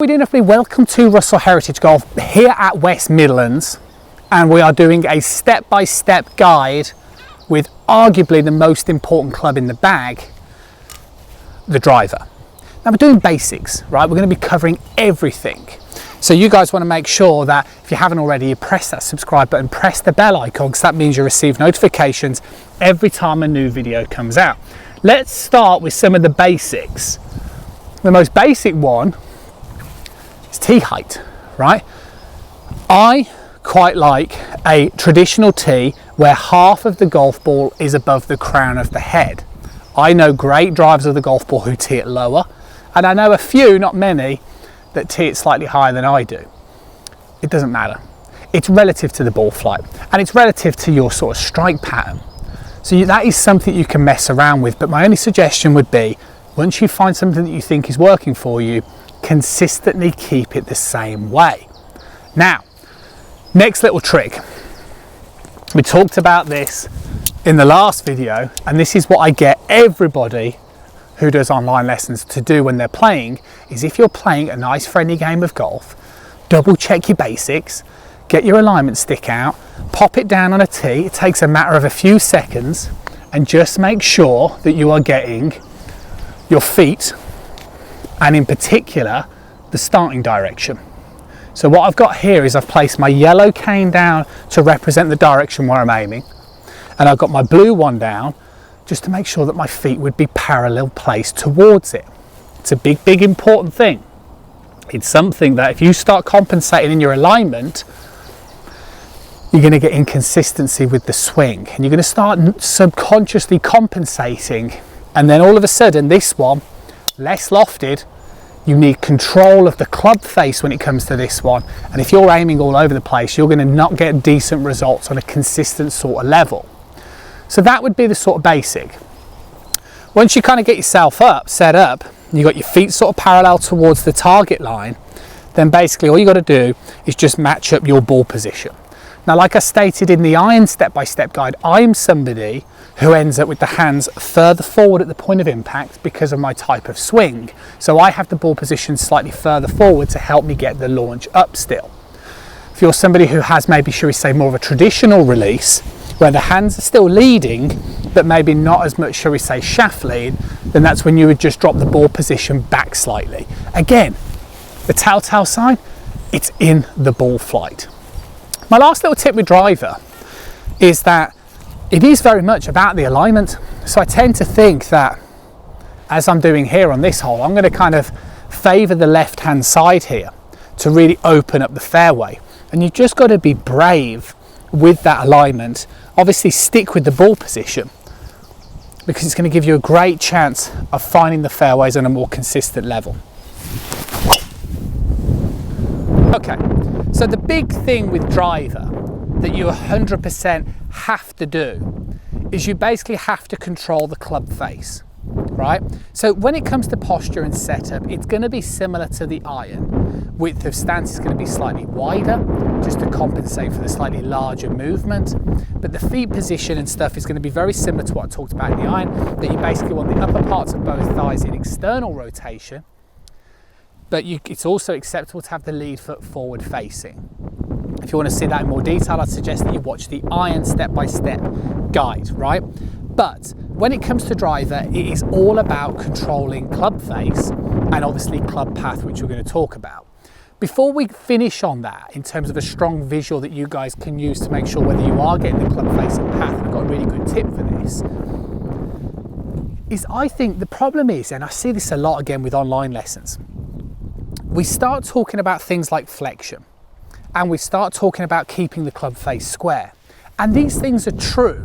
Welcome to Russell Heritage Golf here at West Midlands, and we are doing a step-by-step guide with arguably the most important club in the bag, the driver. Now we're doing basics, right? We're going to be covering everything. So you guys want to make sure that if you haven't already, you press that subscribe button, press the bell icon, because that means you receive notifications every time a new video comes out. Let's start with some of the basics. The most basic one is tee height, right? I quite like a traditional tee where half of the golf ball is above the crown of the head. I know great drivers of the golf ball who tee it lower, and I know a few, not many, that tee it slightly higher than I do. It doesn't matter. It's relative to the ball flight, and it's relative to your sort of strike pattern. So that is something you can mess around with, but my only suggestion would be, once you find something that you think is working for you, consistently keep it the same way. Now, next little trick. We talked about this in the last video, and this is what I get everybody who does online lessons to do when they're playing, is if you're playing a nice friendly game of golf, double check your basics, get your alignment stick out, pop it down on a tee. It takes a matter of a few seconds, and just make sure that you are getting your feet, and in particular the starting direction. So what I've got here is I've placed my yellow cane down to represent the direction where I'm aiming, and I've got my blue one down just to make sure that my feet would be parallel placed towards it. It's a big important thing. It's something that if you start compensating in your alignment, you're going to get inconsistency with the swing, and you're going to start subconsciously compensating, and then all of a sudden this one, less lofted, you need control of the club face when it comes to this one, and if you're aiming all over the place, you're going to not get decent results on a consistent sort of level. So that would be the sort of basic. Once you kind of get yourself set up, you got your feet sort of parallel towards the target line, then basically all you got to do is just match up your ball position. Now, like I stated in the iron step-by-step guide, I'm somebody who ends up with the hands further forward at the point of impact because of my type of swing. So I have the ball position slightly further forward to help me get the launch up still. If you're somebody who has maybe, shall we say, more of a traditional release, where the hands are still leading, but maybe not as much, shall we say, shaft lead, then that's when you would just drop the ball position back slightly. Again, the telltale sign, it's in the ball flight. My last little tip with driver is that it is very much about the alignment. So I tend to think that, as I'm doing here on this hole, I'm going to kind of favour the left-hand side here to really open up the fairway. And you've just got to be brave with that alignment. Obviously stick with the ball position, because it's going to give you a great chance of finding the fairways on a more consistent level. Okay, so the big thing with driver that you 100% have to do is you basically have to control the club face, right? So when it comes to posture and setup, it's going to be similar to the iron. Width of stance is going to be slightly wider just to compensate for the slightly larger movement, but the feet position and stuff is going to be very similar to what I talked about in the iron, that you basically want the upper parts of both thighs in external rotation, but it's also acceptable to have the lead foot forward facing. If you want to see that in more detail, I'd suggest that you watch the iron step-by-step guide, right? But when it comes to driver, it is all about controlling club face and obviously club path, which we're going to talk about. Before we finish on that, in terms of a strong visual that you guys can use to make sure whether you are getting the club face and path, and I've got a really good tip for this, is I think the problem is, and I see this a lot again with online lessons, we start talking about things like flexion, and we start talking about keeping the club face square. And these things are true,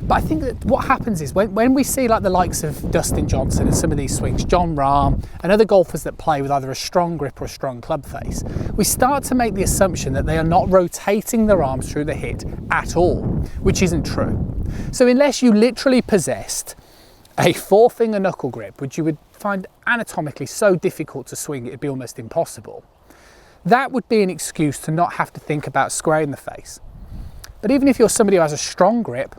but I think that what happens is when we see like the likes of Dustin Johnson and some of these swings, John Rahm and other golfers that play with either a strong grip or a strong club face, we start to make the assumption that they are not rotating their arms through the hit at all, which isn't true. So unless you literally possessed a four-finger knuckle grip, which you would find anatomically so difficult to swing, it'd be almost impossible, that would be an excuse to not have to think about squaring the face. But even if you're somebody who has a strong grip,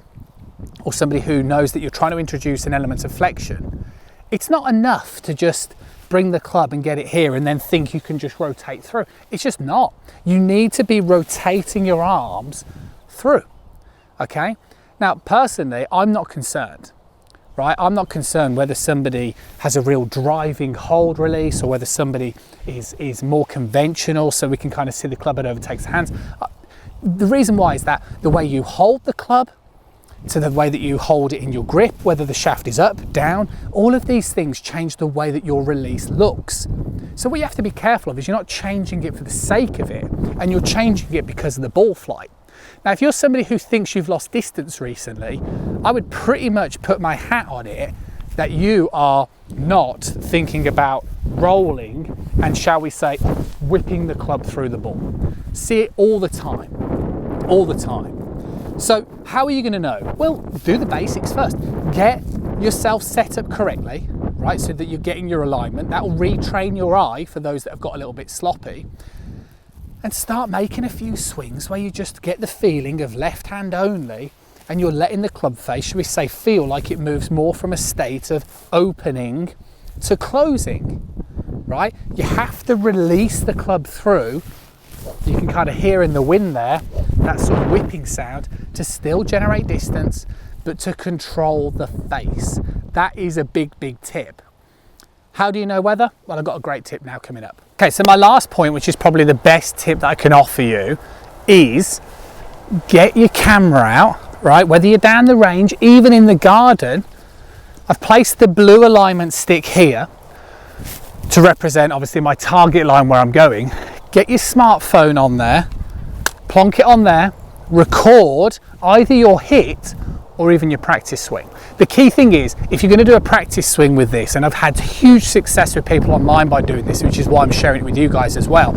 or somebody who knows that you're trying to introduce an element of flexion, it's not enough to just bring the club and get it here and then think you can just rotate through. It's just not. You need to be rotating your arms through, okay? Now, personally, I'm not concerned, right? I'm not concerned whether somebody has a real driving hold release or whether somebody is more conventional, so we can kind of see the club that overtakes the hands. The reason why is that the way you hold the club to the way that you hold it in your grip, whether the shaft is up, down, all of these things change the way that your release looks. So what you have to be careful of is you're not changing it for the sake of it, and you're changing it because of the ball flight. Now, if you're somebody who thinks you've lost distance recently, I would pretty much put my hat on it that you are not thinking about rolling and, shall we say, whipping the club through the ball. See it all the time, all the time. So how are you going to know? Well, do the basics first. Get yourself set up correctly, right? So that you're getting your alignment. That will retrain your eye for those that have got a little bit sloppy. And start making a few swings where you just get the feeling of left hand only, and you're letting the club face, should we say, feel like it moves more from a state of opening to closing, right? You have to release the club through. You can kind of hear in the wind there, that sort of whipping sound, to still generate distance, but to control the face. That is a big, big tip. How do you know whether? Well, I've got a great tip now coming up. Okay, so my last point, which is probably the best tip that I can offer you, is get your camera out, right? Whether you're down the range, even in the garden. I've placed the blue alignment stick here to represent, obviously, my target line where I'm going. Get your smartphone on there, plonk it on there, record either your hit or even your practice swing. The key thing is, if you're going to do a practice swing with this, and I've had huge success with people online by doing this, which is why I'm sharing it with you guys as well,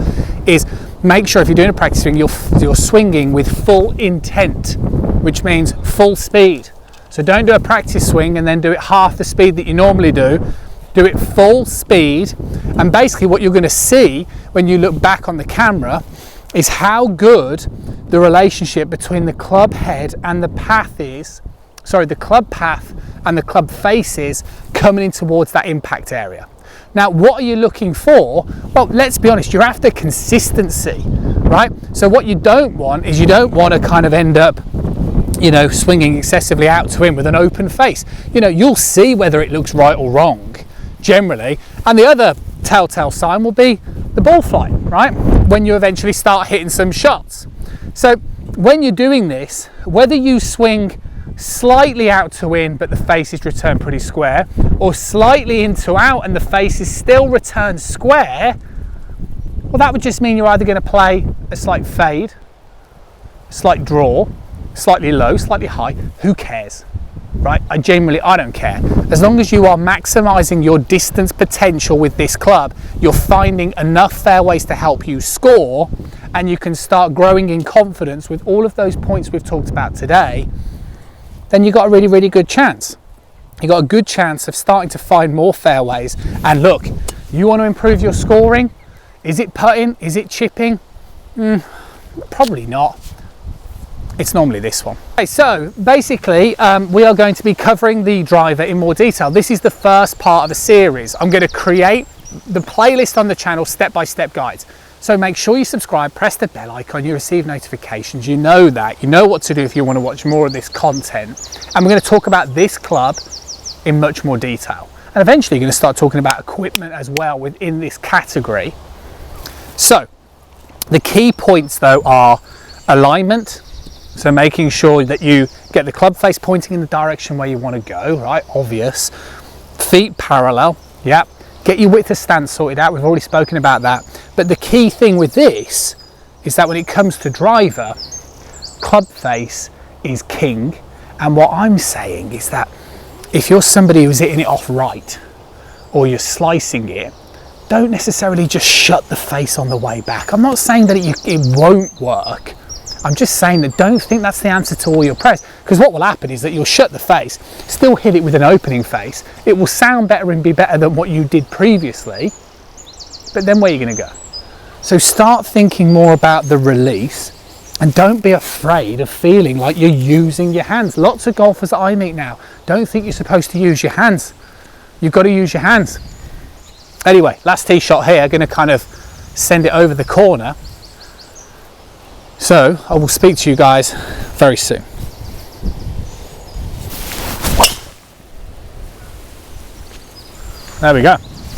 is make sure if you're doing a practice swing, you're swinging with full intent, which means full speed. So don't do a practice swing and then do it half the speed that you normally do. Do it full speed, and basically what you're going to see when you look back on the camera is how good the relationship between the club head and the path is, the club path and the club face is coming in towards that impact area. Now, what are you looking for? Well, let's be honest, you're after consistency, right? So what you don't want is you don't want to kind of end up, swinging excessively out to in with an open face. You'll see whether it looks right or wrong, generally. And the other telltale sign will be the ball flight, right? When you eventually start hitting some shots. So when you're doing this, whether you swing slightly out to in but the face is returned pretty square, or slightly in to out and the face is still returned square, well, that would just mean you're either going to play a slight fade, a slight draw, slightly low, slightly high. Who cares, right? I don't care. As long as you are maximizing your distance potential with this club, you're finding enough fairways to help you score, and you can start growing in confidence with all of those points we've talked about today, then you've got a really, really good chance. You've got a good chance of starting to find more fairways. And look, you want to improve your scoring? Is it putting? Is it chipping? Probably not. It's normally this one. Okay, so basically we are going to be covering the driver in more detail. This is the first part of a series. I'm going to create the playlist on the channel, step-by-step guides. So make sure you subscribe, press the bell icon, you receive notifications, you know that, you know what to do if you want to watch more of this content. And we're going to talk about this club in much more detail. And eventually you're going to start talking about equipment as well within this category. So the key points though are alignment. So making sure that you get the club face pointing in the direction where you want to go, right? Obvious. Feet parallel, yeah. Get your width of stance sorted out, we've already spoken about that. But the key thing with this is that when it comes to driver, club face is king. And what I'm saying is that if you're somebody who's hitting it off right, or you're slicing it, don't necessarily just shut the face on the way back. I'm not saying that it won't work. I'm just saying that don't think that's the answer to all your prayers, because what will happen is that you'll shut the face, still hit it with an opening face. It will sound better and be better than what you did previously, but then where are you going to go? So start thinking more about the release, and don't be afraid of feeling like you're using your hands. Lots of golfers that I meet now don't think you're supposed to use your hands. You've got to use your hands. Anyway, last tee shot here, going to kind of send it over the corner. So I will speak to you guys very soon. There we go.